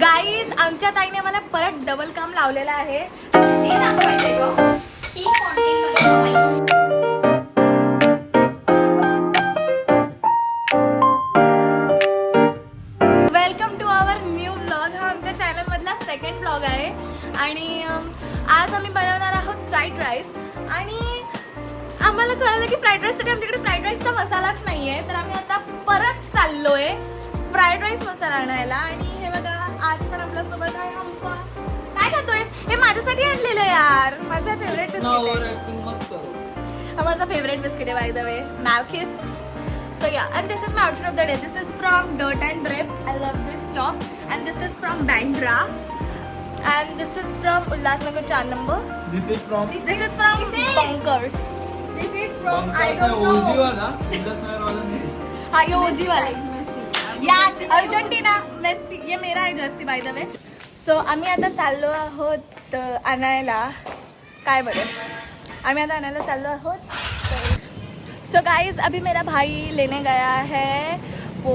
Guys आमच्या ताईने मला परत डबल काम लावलेलं आहे. Welcome to our new blog. हा आमच्या चॅनल मधला सेकंड ब्लॉग आहे आणि आज आम्ही बनवणार आहोत फ्राईड राईस. आणि आम्हाला कळलं की फ्राईड राईससाठी आमच्याकडे फ्राईड राईसचा मसालाच नाहीये, तर आम्ही आता परत चाललोय फ्राईड राईस मसाला आणायला. आणि हे बघा आज पण आपल्या सोबत आहे आमचा. काय खातोयस? हे माझ्यासाठी आणलेलं यार, माझा फेवरेट बिस्किट आहे. हा माझा फेवरेट बिस्किट आहे by the way, Malkist. So yeah, and this is my outfit of the day. This is from Dirt and Drip. I love this top. And this is from Bandra. And this is from Ulhasnagar 4 number. This is from Bunkers. This is from I बंकाचा don't know. ओजी वाला, उल्हासनगर वाला नहीं. हा ये ओजी वाला या Argentina Messi. ये मेरा आहे Jersey by the way. So आम्ही आता चाललो आहोत आणायला. काय बरं आम्ही आता आणायला चाललो आहोत. सो गाइज अभी मेरा भाई लेने गया है वो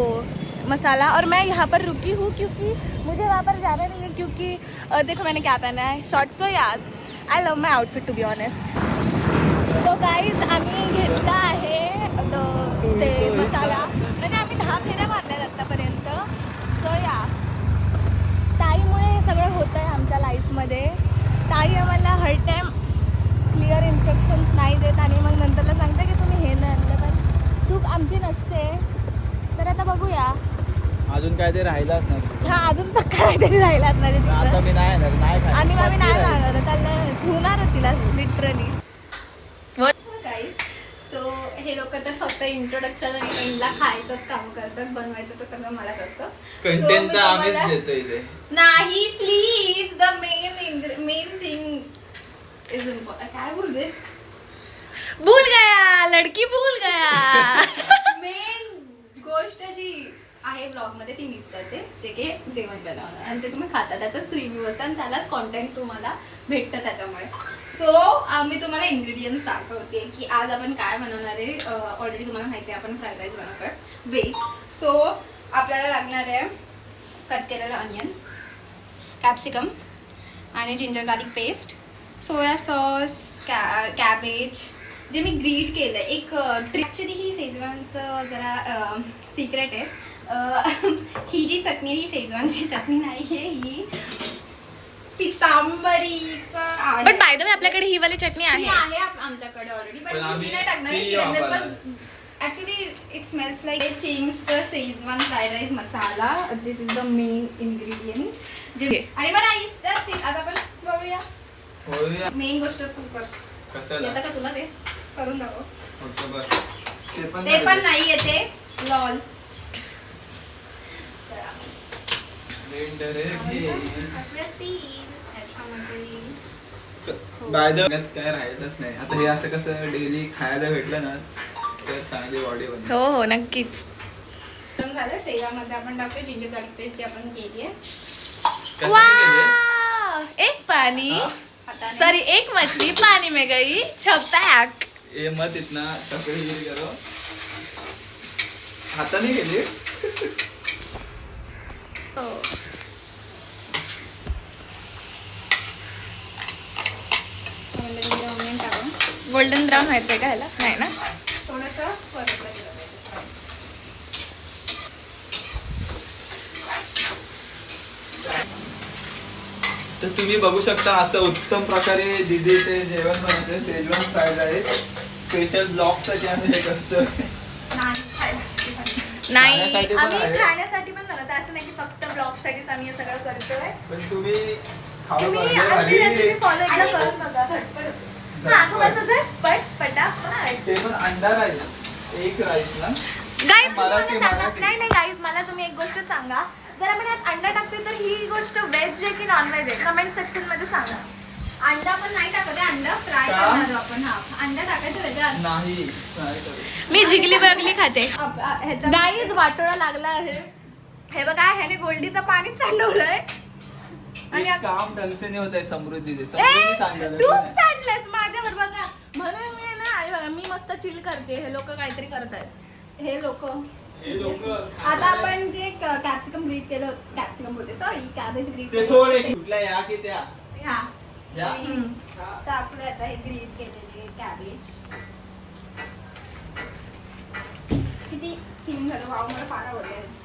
मसाला और मैं यहाँ पर रुकी हूँ क्योंकि मुझे वहाँ पर जाना नहीं है. क्योंकि देखो मैंने क्या पहना है, शॉर्ट्स. सो यार I love my outfit to be honest. So guys आम्ही घेतला आहे ते मसाला आणि आम्ही 10 फेऱ्या मारल्या आतापर्यंत. सो या ताईमुळे हे सगळं होतं आहे आमच्या लाईफमध्ये. ताई आम्हाला हर टाईम क्लिअर इन्स्ट्रक्शन्स नाही देत आणि मग नंतरला सांगते की तुम्ही हे नाही आणलं, पण चूक आमची नसते. तर आता बघूया. अजून काय ते राहिलं असणार. हा अजून तर काहीतरी राहिला असणार आहे आता तिचं. मी नाही येणार, नाही खाणार. आणि मग आम्ही नाही फर्स्ट year जाणार, त्याला धुणार तिला लिटरली. सो हे लोक तर फक्त इंट्रोडक्शन आणि एंडला खायचंच काम करतात, बनवायचं तर सगळं मलाच असतं. Content So, मी तर आम्हीच तुम्हाला- देतो इथे. नाही please, the main thing is important. काय बोलते? भूल गया लडकी भूल गया. मेन गोष्ट जी आहे ब्लॉग मध्ये ती मीच करते, जे की जेवण बनवणं आणि ते तुम्ही खाता, त्याचाच रिव्ह्यू असतं आणि त्यालाच कॉन्टेंट तुम्हाला भेटतं त्याच्यामुळे. सो मी तुम्हाला इन्ग्रेडियंट्स दाखवते की आज आपण काय बनवणार आहे. ऑलरेडी तुम्हाला माहिती आहे आपण फ्राईड राईस बनवतोय व्हेज. सो आपल्याला लागणार आहे कट केलेलं अनियन, कॅप्सिकम आणि ginger garlic paste, soya sauce, cabbage जे मी ग्रीट केलं आहे. एक ॲक्च्युली ही शेजवानचं जरा सिक्रेट आहे. ही जी चटणी ही शेजवानची चटणी नाही आहे, ही पितांबरीचं आहे. बट बाय द वे आपल्याकडे ही वाली चटणी ती आहे. आहे आमच्याकडे ऑलरेडी, पण पण आम्ही मी नाही टाकणार ती आहे वापरणार. Because actually it smells like चिंग्सचं Schezwan fried rice masala. This is the main ingredient जे. आणि मग राईस आता आपण बघूया. होऊया. मेन गोष्ट तू कर. कशाला? येतं का तुला ते करून दाखव. फक्त बस. ते पण नाही येते लॉल. बाय द वे काय राहिलंच नाही. आता हे असं कसं डेली खायला भेटलं ना तर चांगली बॉडी बनते. हो हो नक्कीच. झालं तेलामध्ये आपण टाकतो जिंजर गार्लिक पेस्ट जी आपण केली आहे. कशाने केली? एक पानी हाताने. सॉरी एक मछली पानी में गई छपैक. ये मत इतना तकलीफ करो. हाताने केली. ऑनियन टाकून गोल्डन ब्राऊन व्हायचंय का ह्याला? नाही ना. थोडंसं परतलं गेलं पाहिजे. तर तुम्ही बघू शकता असं उत्तम प्रकारे दीदी ते जेवण बनवते. Schezwan fried rice special blog साठी आम्ही हे करतो. नाही खाण्यासाठी पण आम्ही आहे. खाण्यासाठी पण बनवतो, असं नाही की फक्त ब्लॉग साठीच आम्ही हे सगळं करतोय. पण तुम्ही खाऊ तुम्ही बघा आमची भारी. रेसिपी फॉलो एकदा करून बघा. झटपट. हा कसं झटपट पटापट. ते पण अंडा राईस एक राईस ना. गाईज मराठी, मला सांगा. मराठी. नाही गाईज मला तुम्ही एक गोष्ट सांगा. जर आपण यात अंडा टाकते तर ही गोष्ट व्हेज आहे की नॉन व्हेज आहे? कमेंट सेक्शन मध्ये सांगा. अंडा पण नाही टाकत आहे, अंडा फ्राय का? करणार आपण. हा अंडा टाकायचं त्याच्यात. नाही नाही करू. मी जिगली बगली खाते. ह्याचा गाईज वाटोळा लागला आहे. हे बघा ह्याने गोल्डीचं पाणी सांडवलंय. आणि एक काम ढंग से नाही होत आहे. समृद्धी ए, सांगायला तू सांडलंस माझ्या बरोबर का? म्हणून मी ना आणि बघा मी मस्त चिल करते. हे लोक काहीतरी करतायत. हे लोक आता आपण जे कॅप्सिकम ग्रीट केलं, कॅप्सिकम बोलते सॉरी, कॅबेज ग्रीट ते सोड एक कुठल्या या की त्या ह्या या तर आपलं आता हे ग्रीट केलेले कॅबेज किती स्किन झालं, वाव मला फार आवडलं.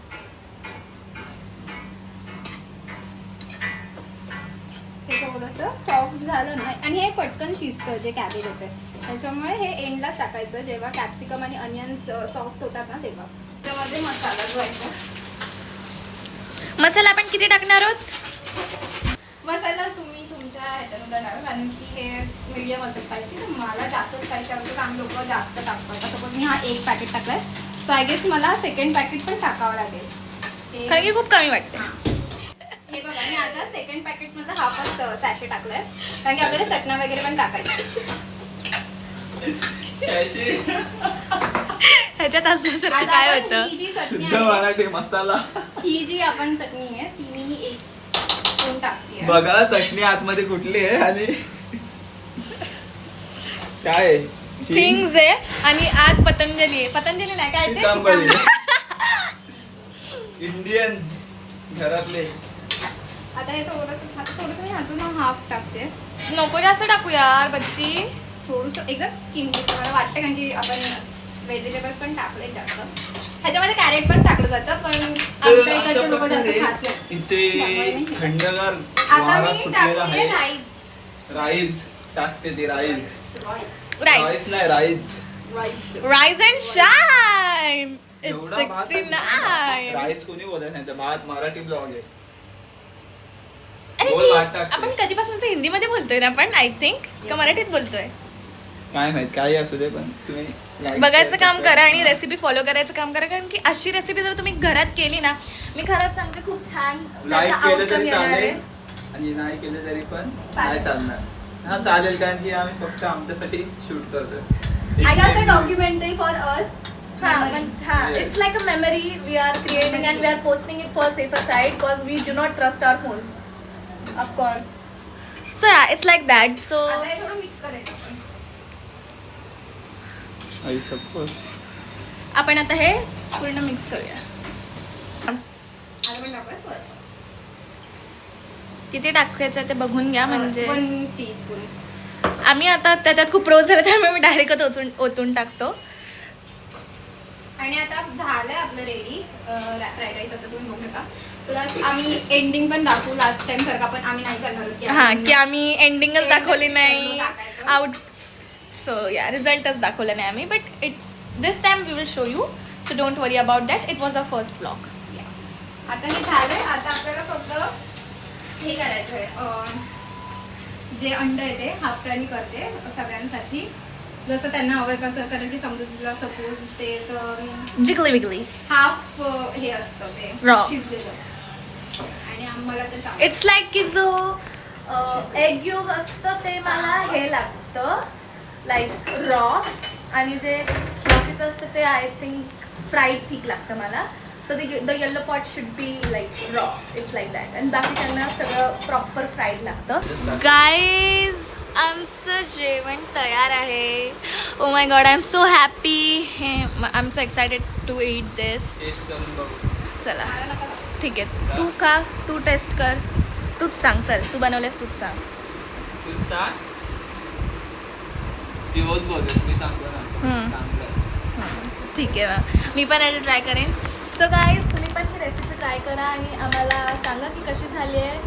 ते थोडंसं सॉफ्ट झालं ना, आणि हे पटकन शिजतं जे कॅबेज होते, त्याच्यामुळे हे एंडलाच टाकायचं जेव्हा कॅप्सिकम आणि अनियन्स सॉफ्ट होतात ना तेव्हा. त्यामध्ये मसाला घ्यायचा. मसाला आपण किती टाकणार आहोत? मसाला तुम्ही तुमच्या ह्याच्यानुसार टाका, कारण की हे मीडियम असतं स्पायसी, तर मला जास्त स्पायसी आवडतं, आम्ही लोक जास्त टाकतो. सपोज मी हा 1 पॅकेट टाकलाय, सो आय गेस मला सेकंड पॅकेट पण टाकावं लागेल. कारण की खूप कमी वाटते. हे बघा, मी आता सेकंड पॅकेट मध्ये हाफच सॅशे टाकलाय, कारण की आपल्याला चटणा वगैरे पण टाकायचं. शॅशी ह्याच्यात असं आता काय आपण होतं? ही जी चटणी शुद्ध आहे, मराठी मसाला. ही जी आपण चटणी आहे ती मी 1 स्पून टाकते. बघा चटणी आतमध्ये कुठली आहे आणि काय आहे? चिंग्स आहे आणि आज पतंजली आहे. पतंजली नाही काय ते? पितांबरी. इंडियन घरातले. आता हे थोडंसं मी अजून हाफ टाकते. नको जास्त टाकू यार बच्ची. थोडंसं एकदम किंचित मला वाटतं, कारण की आपण व्हेजिटेबल्स पण टाकले जास्त. ह्याच्यामध्ये कॅरेट पण टाकलं जातं, पण आमच्या अशा इकडचे लोक जास्त प्रकारे खात नाही. इथे थंडगार आता वारा मी सुटलेला टाकते आहे. राईस. राईस टाकते ती राईस. राईस नाही राईस. Rice and shine. एवढा इट्स भात 69. राईस कोणी बोलत नाही, तर भात मराठी ब्लॉग आहे. अरे बोल, ठीक. भात टाकते. आपण कधीपासून हिंदीमध्ये बोलतोय ना आपण, आय थिंक का मराठीत बोलतोय? काय माहित काही असू दे, पण तुम्ही like, बघायचं share, काम subscribe करा आणि रेसिपी फॉलो करायचं काम करा, कारण की अशी रेसिपी जर तुम्ही घरात केली ना, मी खरंच सांगते खूप छान लाईक त्याचा केलं outcome तरी येणार आहे. चालेल आणि नाही केलं तरी पण चालेल. नाही चालणार. हा चालेल, कारण की आम्ही फक्त आमच्यासाठी शूट करतोय. आणि असं documentary for us. It's like a memory we are creating and we are posting it for safer side because we do not trust our phones, of course. So yeah, it's like that. So आता हे थोडं mix करायचं आपण. I suppose आपण आता हे पूर्ण mix करूया. आता आपण टाकूया सोया सॉस. किती टाकायचं ते बघून घ्या, म्हणजे 1 टीस्पून. आम्ही आता त्याच्यात खूप रोज झालं त्यामुळे मी डायरेक्टच ओतून टाकतो. आणि आता झालंय आपलं रेडी फ्राईड राईस. आता तुम्ही बघू नका. प्लस आम्ही एंडिंग पण दाखवू लास्ट टाइम सारखा, पण आम्ही नाही करणार आहोत हा की आम्ही एंडिंगच दाखवली नाही टाकायचं. आउट. सो या रिझल्टच दाखवलं नाही आम्ही, but it's this time we will show you, so don't worry about that. It was a first blog. आता हे झालंय. आता आपल्याला फक्त हे करायचं आहे, जे अंड आहे ते हाफ फ्राय करते सगळ्यांसाठी, जसं त्यांना हवंय कसं, कारण की समजा सपोज ते जिगली विगली. हाफ हे असतं ते Raw. शिजलेलं, आणि आम्हाला ते चांगलं. इट्स लाईक की जो एग योग असतं ते मला हे लागतं लाईक रॉ, आणि जे बाकीचं असतं ते आय थिंक फ्राईड ठीक लागतं मला. So the yellow pot should be like raw. It's like that. आणि बाकी त्यांना सगळं प्रॉपर फ्राईड लागतं. गाईज आमचं जेवण तयार आहे. Oh my god, I am so happy. I am so excited to eat this. Taste करून बघू. चला ठीक आहे, तू खा, तू टेस्ट कर, तूच सांग. चल, तू बनवलेस तूच सांग. तू सांग. ती होत बोलते, मी सांगतो ना. चांगलं. ठीक आहे, मग मी पण आता ट्राय करेन. सो गाईज, तुम्ही पण ही रेसिपी ट्राय करा आणि आम्हाला सांगा की कशी झाली आहे.